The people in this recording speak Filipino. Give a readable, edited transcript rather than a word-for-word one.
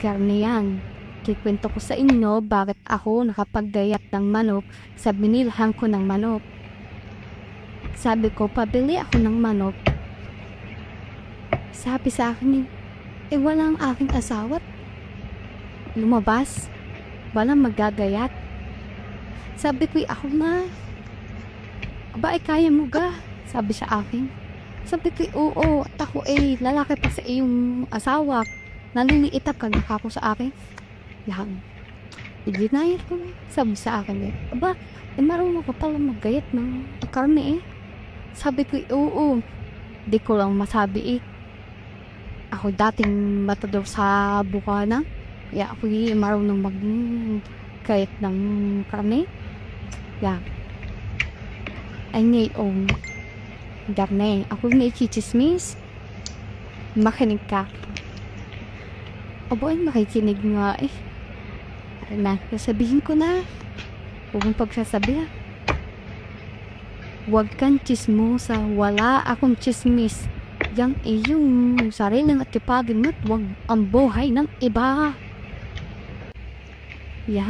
karne yan. Kikwento ko sa inyo bakit ako nakapagdayat ng manok sa binilhan ko ng manok. Sabi ko, pabili ako ng manok. Sabi sa akin, walang aking asawa't lumabas. Walang magagayat. Sabi ko, ako na. Ba, kaya mo ga? Sabi sa akin. Sabi ko, oo. At ako lalaki pa sa iyong asawa. Naliliit ka na ako sa akin. Yan. I-deny ko. Sabi sa akin, aba, marunong ko pala maggayat ng karne Sabi ko, oo. Di ko lang masabi Ako dating matador sa bukana. Kaya ako marunong maggayat ng karne. Yan. Ay ngayon, garne. Ako may chichismis. Makinig ka. Abo ay makikinig nga na, sasabihin ko na. Huwag mong pagsasabi Huwag kang chismosa. Wala akong chismis. Yang iyong sariling at tipagin mo't huwag ang buhay ng iba. Yan.